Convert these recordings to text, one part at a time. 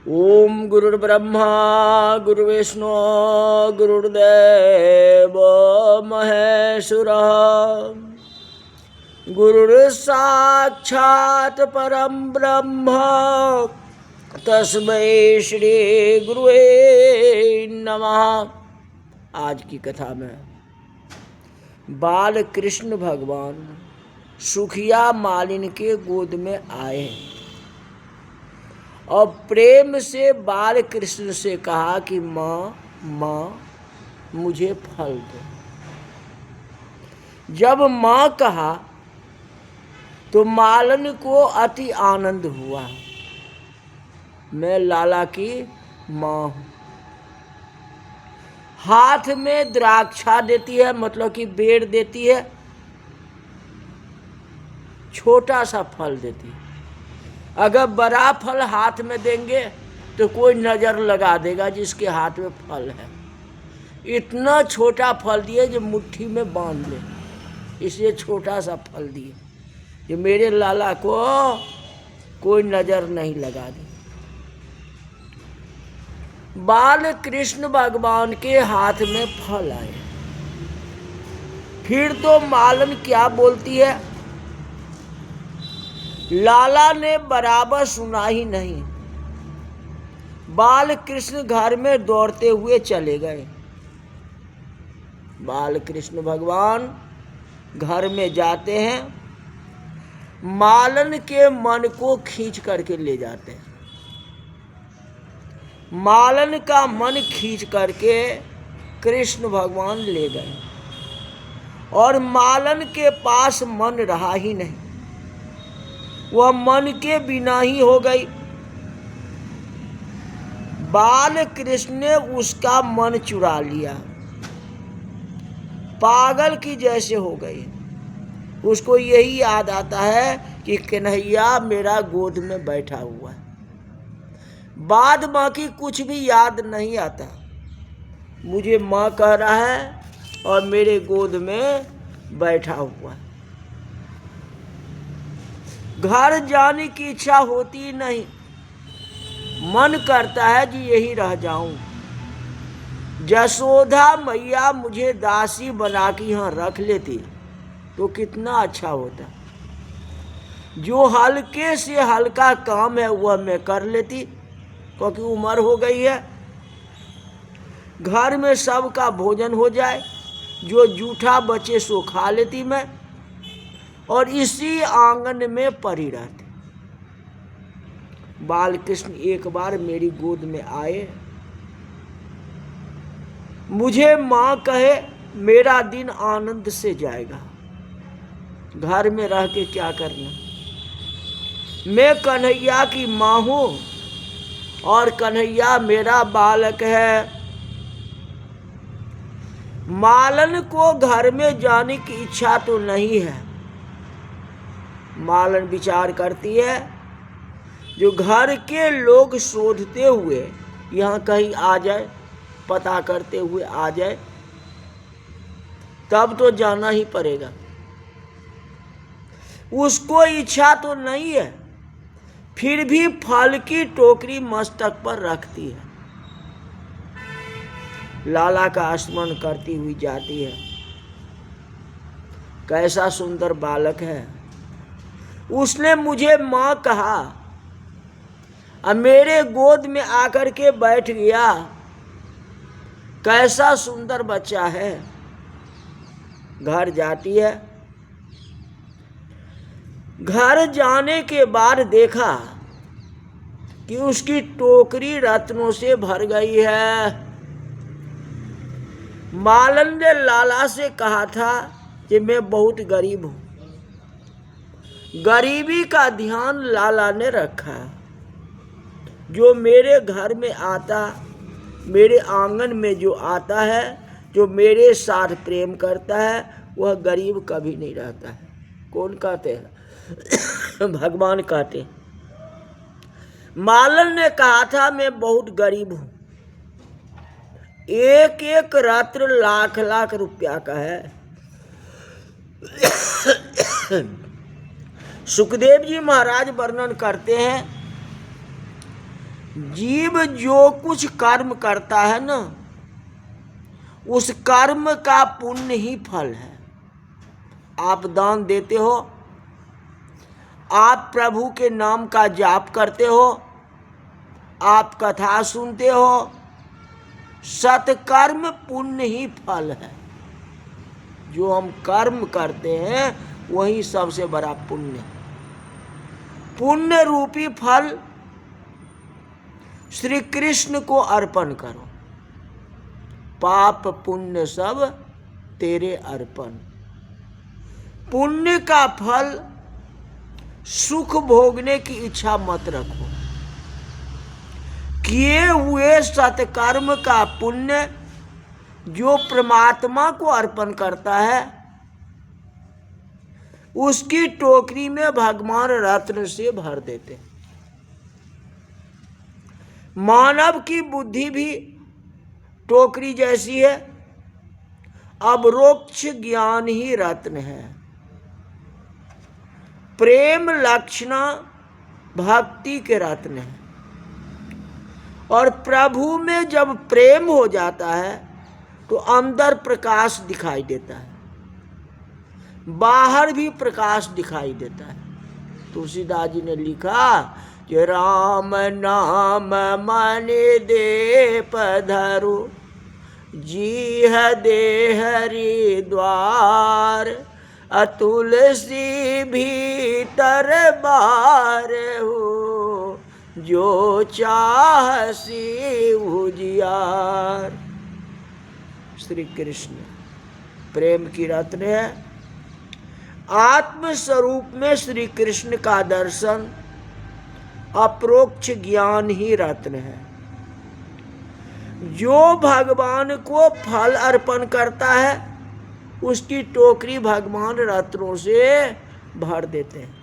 ओम गुरुर्ब्रह्मा गुरुर्विष्णु गुरुर्देव महेश्वरः गुरुर्साक्षात् परं ब्रह्म तस्मै श्री गुरुवे नमः। आज की कथा में बाल कृष्ण भगवान सुखिया मालिन के गोद में आए और प्रेम से बाल कृष्ण से कहा कि माँ मुझे फल दो। जब माँ कहा तो मालन को अति आनंद हुआ, मैं लाला की माँ हूँ। हाथ में द्राक्षा देती है, मतलब कि बेर देती है, छोटा सा फल देती है। अगर बड़ा फल हाथ में देंगे तो कोई नजर लगा देगा जिसके हाथ में फल है। इतना छोटा फल दिए जो मुट्ठी में बांध ले, इसलिए छोटा सा फल दिए कि मेरे लाला को कोई नजर नहीं लगा दे। बाल कृष्ण भगवान के हाथ में फल आए। फिर तो मालन क्या बोलती है, लाला ने बराबर सुना ही नहीं। बाल कृष्ण घर में दौड़ते हुए चले गए। बाल कृष्ण भगवान घर में जाते हैं, मालन के मन को खींच करके ले जाते हैं। मालन का मन खींच करके कृष्ण भगवान ले गए और मालन के पास मन रहा ही नहीं, वह मन के बिना ही हो गई। बाल कृष्ण ने उसका मन चुरा लिया, पागल की जैसे हो गई। उसको यही याद आता है कि कन्हैया मेरा गोद में बैठा हुआ है, बाद बाकी कुछ भी याद नहीं आता। मुझे माँ कह रहा है और मेरे गोद में बैठा हुआ है। घर जाने की इच्छा होती नहीं, मन करता है कि यही रह जाऊं। जसोदा मैया मुझे दासी बना के यहाँ रख लेती तो कितना अच्छा होता। जो हल्के से हल्का काम है वह मैं कर लेती, क्योंकि उम्र हो गई है। घर में सबका भोजन हो जाए, जो जूठा बचे सो खा लेती मैं, और इसी आंगन में पड़ी रहती। बाल कृष्ण एक बार मेरी गोद में आए, मुझे माँ कहे मेरा दिन आनंद से जाएगा। घर में रह के क्या करना, मैं कन्हैया की माँ हूँ और कन्हैया मेरा बालक है। मालन को घर में जाने की इच्छा तो नहीं है। मालन विचार करती है जो घर के लोग शोधते हुए यहाँ कहीं आ जाए, पता करते हुए आ जाए, तब तो जाना ही पड़ेगा। उसको इच्छा तो नहीं है, फिर भी फल की टोकरी मस्तक पर रखती है। लाला का स्मरण करती हुई जाती है। कैसा सुंदर बालक है। उसने मुझे माँ कहा और मेरे गोद में आकर के बैठ गया। कैसा सुंदर बच्चा है। घर जाती है। घर जाने के बाद देखा कि उसकी टोकरी रत्नों से भर गई है। मालन ने लाला से कहा था कि मैं बहुत गरीब हूं। गरीबी का ध्यान लाला ने रखा। जो मेरे घर में आता, मेरे आंगन में जो आता है, जो मेरे साथ प्रेम करता है, वह गरीब कभी नहीं रहता है। कौन कहते हैं? भगवान कहते हैं। मालन ने कहा था मैं बहुत गरीब हूं, एक एक रत्न लाख लाख रुपया का है। सुखदेव जी महाराज वर्णन करते हैं जीव जो कुछ कर्म करता है ना, उस कर्म का पुण्य ही फल है। आप दान देते हो, आप प्रभु के नाम का जाप करते हो, आप कथा सुनते हो, सत्कर्म पुण्य ही फल है। जो हम कर्म करते हैं वही सबसे बड़ा पुण्य है। पुण्य रूपी फल श्री कृष्ण को अर्पण करो। पाप पुण्य सब तेरे अर्पण। पुण्य का फल सुख भोगने की इच्छा मत रखो। किए हुए सत्कर्म का पुण्य जो परमात्मा को अर्पण करता है, उसकी टोकरी में भगवान रत्न से भर देते। मानव की बुद्धि भी टोकरी जैसी है। अपरोक्ष ज्ञान ही रत्न है। प्रेम लक्षणा भक्ति के रत्न है। और प्रभु में जब प्रेम हो जाता है तो अंदर प्रकाश दिखाई देता है, बाहर भी प्रकाश दिखाई देता है। तुलसीदास जी ने लिखा कि राम नाम मन देप धरो, जीह देह हरिद्वार, तुलसी भीतर बार हो, जो चाहसी उजियार। श्री कृष्ण प्रेम की रत्न है। आत्म स्वरूप में श्री कृष्ण का दर्शन अपरोक्ष ज्ञान ही रत्न है। जो भगवान को फल अर्पण करता है उसकी टोकरी भगवान रत्नों से भर देते हैं।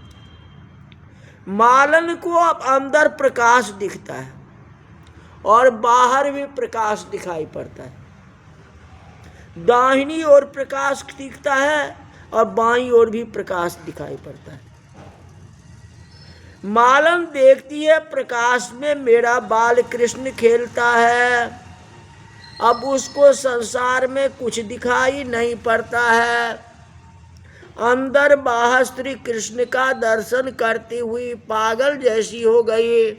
मालन को अब अंदर प्रकाश दिखता है और बाहर भी प्रकाश दिखाई पड़ता है। दाहिनी ओर प्रकाश दिखता है और बाईं ओर भी प्रकाश दिखाई पड़ता है। मालन देखती है प्रकाश में मेरा बाल कृष्ण खेलता है। अब उसको संसार में कुछ दिखाई नहीं पड़ता है। अंदर बाहर श्री कृष्ण का दर्शन करती हुई पागल जैसी हो गई।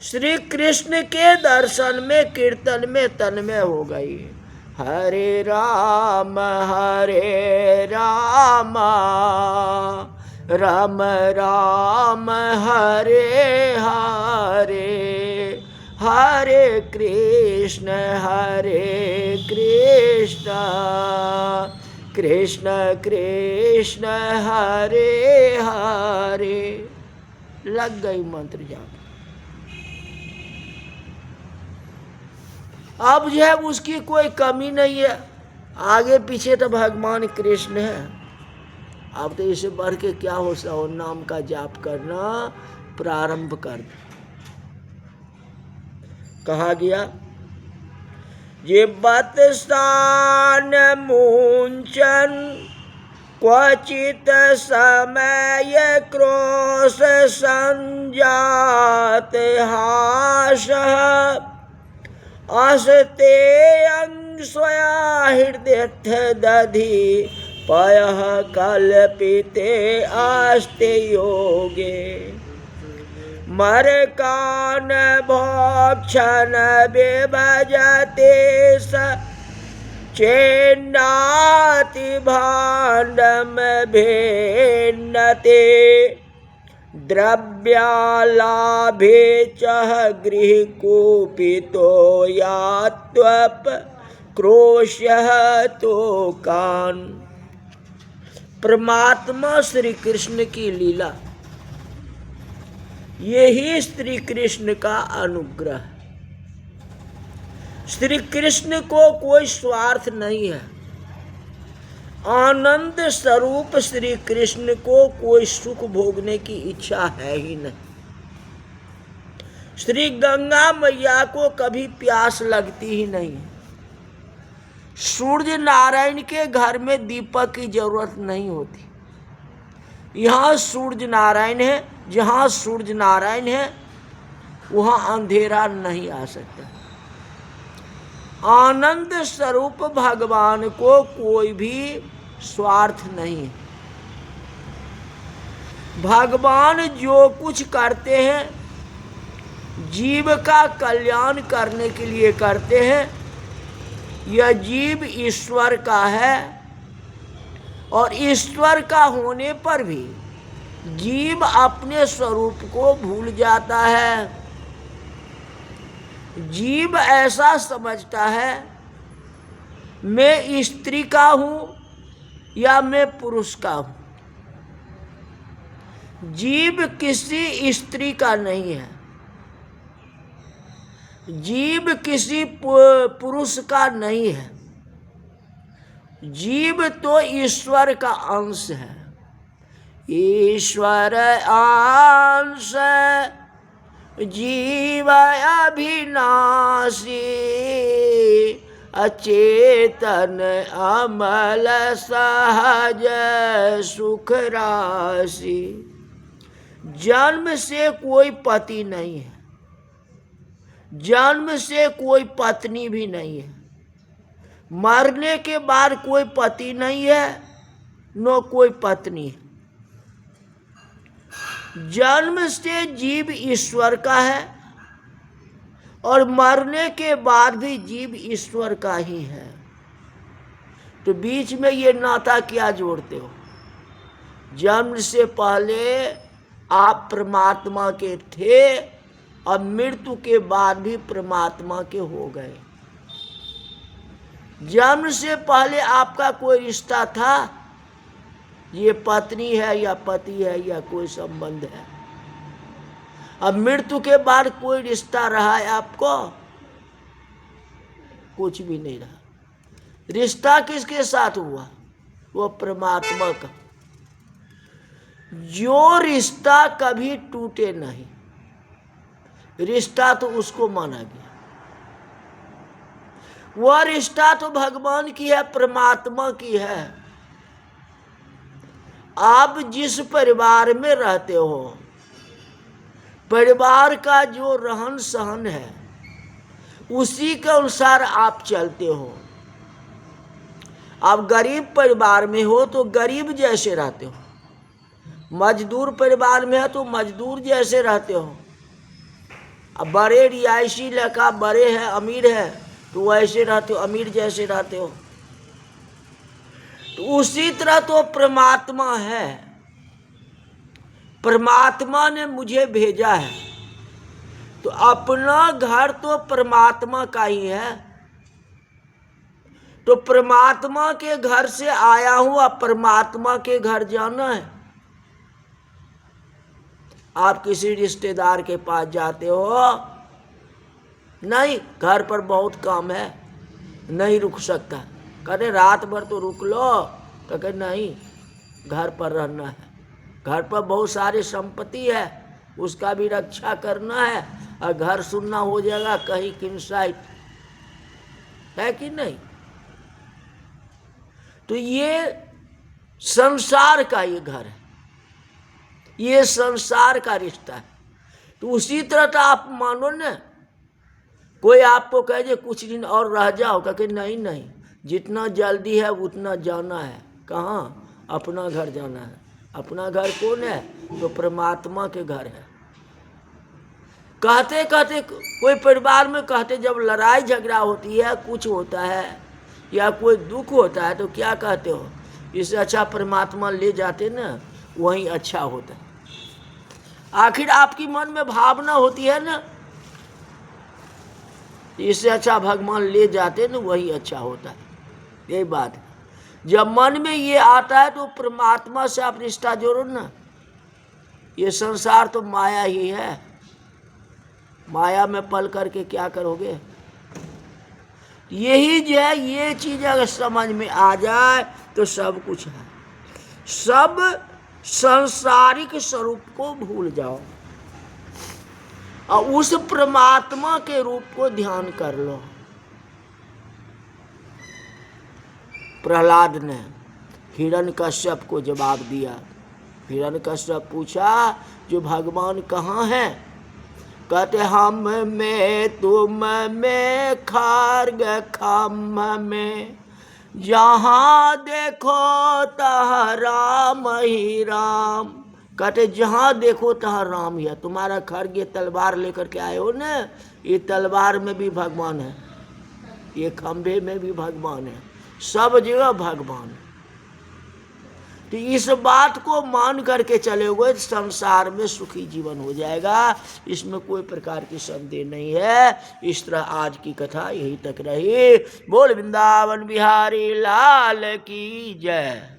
श्री कृष्ण के दर्शन में कीर्तन में तन्मय हो गई। हरे राम राम राम हरे हरे, हरे कृष्ण कृष्ण कृष्ण हरे हरे। लग गई मंत्र जाप। अब जो है उसकी कोई कमी नहीं है। आगे पीछे तो भगवान कृष्ण है। अब तो इससे बढ़ के क्या हो सकता हो। नाम का जाप करना प्रारंभ कर दो। कहा गया ये बतस्थान मुंचन क्वचित समय क्रोश संजात हास, अस्ते अंगस्वया हृदय दधि पयः कल्पिते आस्ते योगे, मरकान भक्षण विभजते स चेन्नाति भाण्डम भिन्नते, द्रव्यालाभे चह गृहकूपितो यात्वप क्रोश्यः तोकान्। परमात्मा श्री कृष्ण की लीला, यही श्री कृष्ण का अनुग्रह। श्री कृष्ण को कोई स्वार्थ नहीं है। आनंद स्वरूप श्री कृष्ण को कोई सुख भोगने की इच्छा है ही नहीं। श्री गंगा मैया को कभी प्यास लगती ही नहीं। सूर्य नारायण के घर में दीपक की जरूरत नहीं होती। यहाँ सूर्य नारायण है, जहाँ सूर्य नारायण है वहां अंधेरा नहीं आ सकता। आनंद स्वरूप भगवान को कोई भी स्वार्थ नहीं है। भगवान जो कुछ करते हैं जीव का कल्याण करने के लिए करते हैं। यह जीव ईश्वर का है और ईश्वर का होने पर भी जीव अपने स्वरूप को भूल जाता है। जीव ऐसा समझता है मैं स्त्री का हूं या मैं पुरुष का हूं। जीव किसी स्त्री का नहीं है, जीव किसी पुरुष का नहीं है। जीव तो ईश्वर का अंश है। ईश्वर अंश जीव अभिनाशी, अचेतन अमल सहज सुख राशि। जन्म से कोई पति नहीं है, जन्म से कोई पत्नी भी नहीं है, मरने के बाद कोई पति नहीं है न कोई पत्नी है। जन्म से जीव ईश्वर का है और मरने के बाद भी जीव ईश्वर का ही है। तो बीच में ये नाता क्या जोड़ते हो? जन्म से पहले आप परमात्मा के थे और मृत्यु के बाद भी परमात्मा के हो गए। जन्म से पहले आपका कोई रिश्ता था, ये पत्नी है या पति है या कोई संबंध है। अब मृत्यु के बाद कोई रिश्ता रहा है आपको? कुछ भी नहीं रहा। रिश्ता किसके साथ हुआ? वो परमात्मा का। जो रिश्ता कभी टूटे नहीं, रिश्ता तो उसको माना गया। वह रिश्ता तो भगवान की है, परमात्मा की है। आप जिस परिवार में रहते हो, परिवार का जो रहन सहन है उसी के अनुसार आप चलते हो। आप गरीब परिवार में हो तो गरीब जैसे रहते हो, मजदूर परिवार में है तो मजदूर जैसे रहते हो। अब बड़े रिहायशी इलाका बड़े हैं, अमीर है तो वैसे रहते हो, अमीर जैसे रहते हो। तो उसी तरह तो परमात्मा है। परमात्मा ने मुझे भेजा है तो अपना घर तो परमात्मा का ही है। तो परमात्मा के घर से आया हूं, अब परमात्मा के घर जाना है। आप किसी रिश्तेदार के पास जाते हो, नहीं घर पर बहुत काम है, नहीं रुक सकता। कहते रात भर तो रुक लो, तो कहते नहीं घर पर रहना है। घर पर बहुत सारी संपत्ति है, उसका भी रक्षा करना है और घर सुनना हो जाएगा कहीं किनसाइट है कि नहीं। तो ये संसार का ये घर है, ये संसार का रिश्ता है। तो उसी तरह तो आप मानो न, कोई आपको कहे जे कुछ दिन और रह जाओ, कहे नहीं नहीं जितना जल्दी है उतना जाना है। कहाँ? अपना घर जाना है। अपना घर कौन है? तो परमात्मा के घर है। कहते कहते कोई परिवार में कहते जब लड़ाई झगड़ा होती है, कुछ होता है या कोई दुख होता है तो क्या कहते हो? इससे अच्छा परमात्मा ले जाते ना, वही अच्छा होता है। आखिर आपकी मन में भावना होती है ना, इससे अच्छा भगवान ले जाते ना, वही अच्छा होता है। यही बात है। जब मन में ये आता है तो परमात्मा से आप रिश्ता जोड़ो ना। ये संसार तो माया ही है, माया में पल करके क्या करोगे? यही जो है, ये चीज अगर समझ में आ जाए तो सब कुछ है। सब सांसारिक स्वरूप को भूल जाओ और उस परमात्मा के रूप को ध्यान कर लो। प्रहलाद ने हिरण्यकश्यप को जवाब दिया। हिरण्यकश्यप पूछा जो भगवान कहाँ हैं? कहते हम में तुम में खार्ग खम में, जहाँ देखो तहाँ राम ही राम। कहते जहाँ देखो तहाँ राम ही है। तुम्हारा खड्ग ये तलवार लेकर के आए हो ना, ये तलवार में भी भगवान है, ये खंभे में भी भगवान है, सब जगह भगवान है। तो इस बात को मान करके चले हुए संसार में सुखी जीवन हो जाएगा, इसमें कोई प्रकार की संदेह नहीं है। इस तरह आज की कथा यही तक रही। बोल वृंदावन बिहारी लाल की जय।